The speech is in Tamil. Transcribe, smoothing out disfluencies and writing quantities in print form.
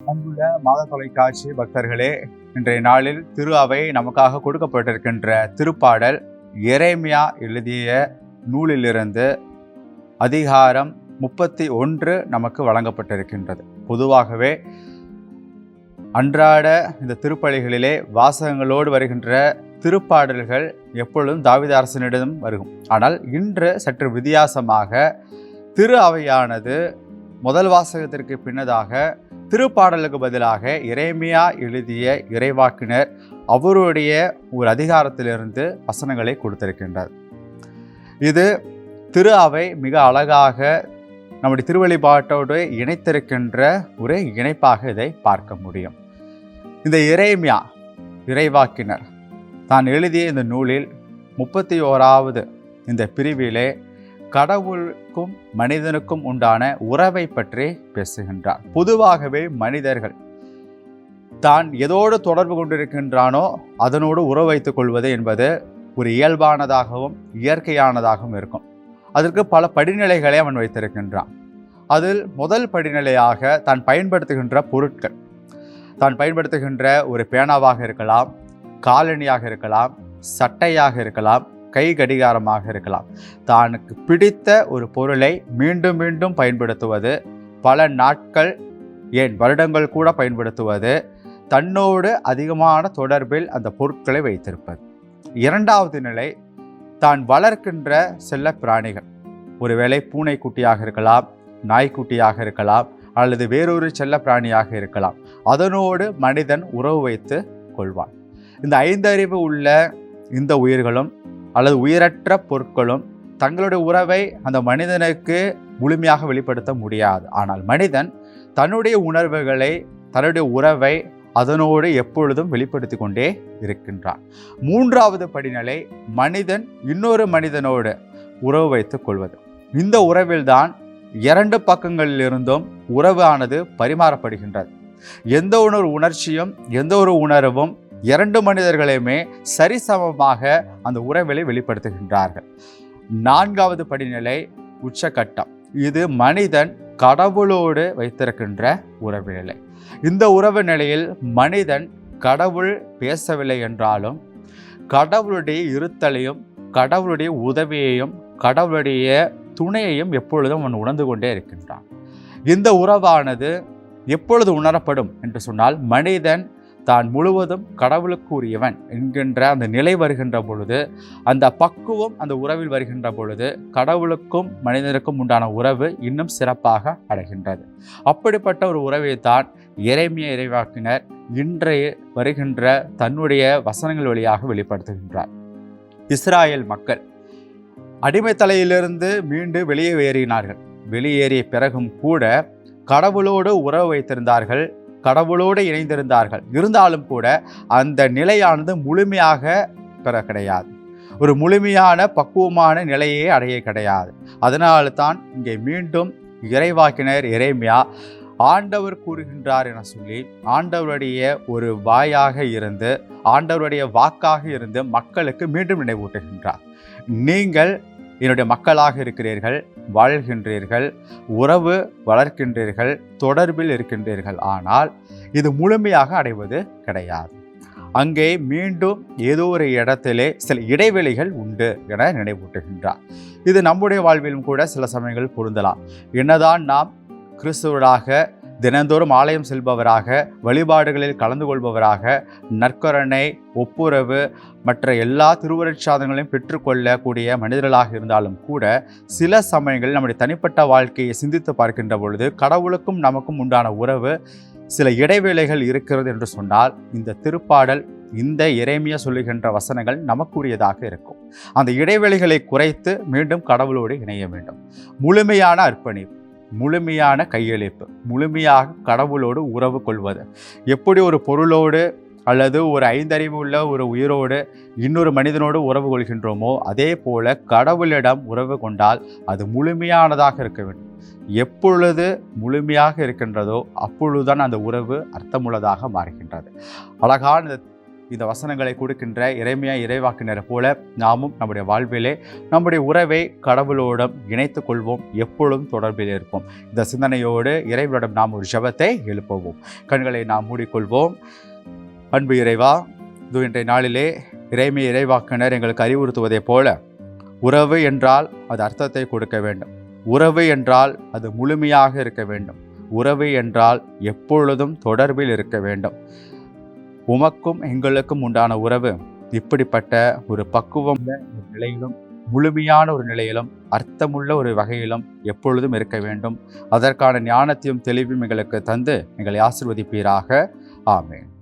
அன்புள்ள மாத தொலைக்காட்சி பக்தர்களே, இன்றைய நாளில் திரு அவை நமக்காக கொடுக்கப்பட்டிருக்கின்ற திருப்பாடல் எரேமியா எழுதிய நூலிலிருந்து அதிகாரம் 31 நமக்கு வழங்கப்பட்டிருக்கின்றது. பொதுவாகவே அன்றாட இந்த திருப்பலிகளிலே வாசகங்களோடு வருகின்ற திருப்பாடல்கள் எப்பொழுதும் தாவீது அரசனிடம் வரும். ஆனால் இன்று சற்று வித்தியாசமாக திரு அவையானது முதல் வாசகத்திற்கு பின்னதாக திருப்பாடலுக்கு பதிலாக எரேமியா எழுதிய இறைவாக்கினர் அவருடைய ஒரு அதிகாரத்திலிருந்து வசனங்களை கொடுத்திருக்கின்றார். இது திரு அவை மிக அழகாக நம்முடைய திருவழிபாட்டோடு இணைத்திருக்கின்ற ஒரு இணைப்பாக இதை பார்க்க முடியும். இந்த எரேமியா இறைவாக்கினர் தான் எழுதிய இந்த நூலில் 31வது இந்த பிரிவிலே கடவுளுக்கும் மனிதனுக்கும் உண்டான உறவை பற்றி பேசுகின்றார். பொதுவாகவே மனிதர்கள் தான் எதோடு தொடர்பு கொண்டிருக்கின்றானோ அதனோடு உறவு வைத்துக் கொள்வது என்பது ஒரு இயல்பானதாகவும் இயற்கையானதாகவும் இருக்கும். அதற்கு பல படிநிலைகளை அவன் வைத்திருக்கின்றான். அதில் முதல் படிநிலையாக தான் பயன்படுத்துகின்ற பொருட்கள், தான் பயன்படுத்துகின்ற ஒரு பேனாவாக இருக்கலாம், காலணியாக இருக்கலாம், சட்டையாக இருக்கலாம், கை கடிகாரமாக இருக்கலாம். தனக்கு பிடித்த ஒரு பொருளை மீண்டும் மீண்டும் பயன்படுத்துவது, பல நாட்கள் ஏன் வருடங்கள் கூட பயன்படுத்துவது, தன்னோடு அதிகமான தொடர்பில் அந்த பொருட்களை வைத்திருப்பது. இரண்டாவது நிலை, தான் வளர்க்கின்ற செல்ல பிராணிகள், ஒருவேளை பூனைக்குட்டியாக இருக்கலாம், நாய்க்குட்டியாக இருக்கலாம், அல்லது வேறொரு செல்ல பிராணியாக இருக்கலாம். அதனோடு மனிதன் உறவு வைத்து கொள்வான். இந்த ஐந்தறிவு உள்ள இந்த உயிர்களும் அல்லது உயிரற்ற பொருட்களும் தங்களுடைய உறவை அந்த மனிதனுக்கு முழுமையாக வெளிப்படுத்த முடியாது. ஆனால் மனிதன் தன்னுடைய உணர்வுகளை, தன்னுடைய உறவை அதனோடு எப்பொழுதும் வெளிப்படுத்தி கொண்டே இருக்கின்றான். மூன்றாவது படிநிலை, மனிதன் இன்னொரு மனிதனோடு உறவு வைத்துக் கொள்வது. இந்த உறவில்தான் இரண்டு பக்கங்களிலிருந்தும் உறவு ஆனது பரிமாறப்படுகின்றது. எந்த ஒரு உணர்ச்சியும் எந்த ஒரு உணர்வும் இரண்டு மனிதர்களையுமே சரிசமமாக அந்த உறவிலை வெளிப்படுத்துகின்றார்கள். நான்காவது படிநிலை உச்சகட்டம். இது மனிதன் கடவுளோடு வைத்திருக்கின்ற உறவு நிலை. இந்த உறவு நிலையில் மனிதன் கடவுள் பேசவில்லை என்றாலும் கடவுளுடைய இருத்தலையும் கடவுளுடைய உதவியையும் கடவுளுடைய துணையையும் எப்பொழுதும் அவன் உணர்ந்து கொண்டே இருக்கின்றான். இந்த உறவானது எப்பொழுது உணரப்படும் என்று சொன்னால், மனிதன் தான் முழுவதும் கடவுளுக்கு உரியவன் என்கின்ற அந்த நிலை வருகின்ற பொழுது, அந்த பக்குவம் அந்த உறவில் வருகின்ற பொழுது கடவுளுக்கும் மனிதனுக்கும் உண்டான உறவு இன்னும் சிறப்பாக அடைகின்றது. அப்படிப்பட்ட ஒரு உறவை தான் எரேமியா இறைவாக்கினர் இன்றைய வருகின்ற தன்னுடைய வசனங்கள் வழியாக வெளிப்படுத்துகின்றார். இஸ்ராயேல் மக்கள் அடிமைத்தலையிலிருந்து மீண்டு வெளியேறினார்கள். வெளியேறிய பிறகும் கூட கடவுளோடு உறவு வைத்திருந்தார்கள், கடவுளோடு இணைந்திருந்தார்கள். இருந்தாலும் கூட அந்த நிலையானது முழுமையாக பெற கிடையாது, ஒரு முழுமையான பக்குவமான நிலையே அடைய கிடையாது. அதனால தான் இங்கே மீண்டும் இறைவாக்கினர் எரேமியா ஆண்டவர் கூறுகின்றார் என சொல்லி ஆண்டவருடைய ஒரு வாயாக இருந்து, ஆண்டவருடைய வாக்காக இருந்து மக்களுக்கு மீண்டும் நினைவூட்டுகின்றார். நீங்கள் என்னுடைய மக்களாக இருக்கிறீர்கள், வாழ்கின்றீர்கள், உறவு வளர்க்கின்றீர்கள், தொடர்பில் இருக்கின்றீர்கள். ஆனால் இது முழுமையாக அடைவது கிடையாது. அங்கே மீண்டும் ஏதோ ஒரு இடத்திலே சில இடைவெளிகள் உண்டு என நினைவூட்டுகின்றார். இது நம்முடைய வாழ்விலும் கூட சில சமயங்கள் பொருந்தலாம். என்னதான் நாம் கிறிஸ்துவராக தினந்தோறும் ஆலயம் செல்பவராக, வழிபாடுகளில் கலந்து கொள்பவராக, நற்கருணை, ஒப்புரவு மற்ற எல்லா திருவருட்சாதனங்களையும் பெற்றுக்கொள்ளக்கூடிய மனிதர்களாக இருந்தாலும் கூட சில சமயங்களில் நம்முடைய தனிப்பட்ட வாழ்க்கையை சிந்தித்து பார்க்கின்ற பொழுது கடவுளுக்கும் நமக்கும் உண்டான உறவு சில இடைவேளைகள் இருக்கிறது என்று சொன்னால், இந்த திருப்பாடல், இந்த எரேமியா சொல்லுகின்ற வசனங்கள் நமக்குரியதாக இருக்கும். அந்த இடைவெளிகளை குறைத்து மீண்டும் கடவுளோடு இணைய வேண்டும். முழுமையான அர்ப்பணிப்பு, முழுமையான கையளிப்பு, முழுமையாக கடவுளோடு உறவு கொள்வது. எப்படி ஒரு பொருளோடு அல்லது ஒரு ஐந்தறிவு உள்ள ஒரு உயிரோடு இன்னொரு மனிதனோடு உறவு கொள்கின்றோமோ, அதே போல கடவுளிடம் உறவு கொண்டால் அது முழுமையானதாக இருக்க வேண்டும். எப்பொழுது முழுமையாக இருக்கின்றதோ அப்பொழுதுதான் அந்த உறவு அர்த்தமுள்ளதாக மாறுகின்றது. அழகான இந்த வசனங்களை கொடுக்கின்ற இறைமையா இறைவாக்கினரை போல நாமும் நம்முடைய வாழ்விலே நம்முடைய உறவை கடவுளோடும் இணைத்து கொள்வோம், எப்பொழுதும் தொடர்பில் இருப்போம். இந்த சிந்தனையோடு இறைவனிடம் நாம் ஒரு ஜெபத்தை எழுப்புவோம். கண்களை நாம் மூடிக்கொள்வோம். அன்பு இறைவா, இது இன்றைய நாளிலே இறைமையா இறைவாக்கினர் எங்களுக்கு அறிவுறுத்துவதைப் போல உறவு என்றால் அது அர்த்தத்தை கொடுக்க வேண்டும். உறவு என்றால் அது முழுமையாக இருக்க வேண்டும். உறவு என்றால் எப்பொழுதும் தொடர்பில் இருக்க வேண்டும். உமக்கும் எங்களுக்கும் உண்டான உறவு இப்படிப்பட்ட ஒரு பக்குவம் ஒரு நிலையிலும், முழுமையான ஒரு நிலையிலும், அர்த்தமுள்ள ஒரு வகையிலும் எப்பொழுதும் இருக்க வேண்டும். அதற்கான ஞானத்தையும் தெளிவும் எங்களுக்கு தந்து எங்களை ஆசீர்வதிப்பீராக. ஆமென்.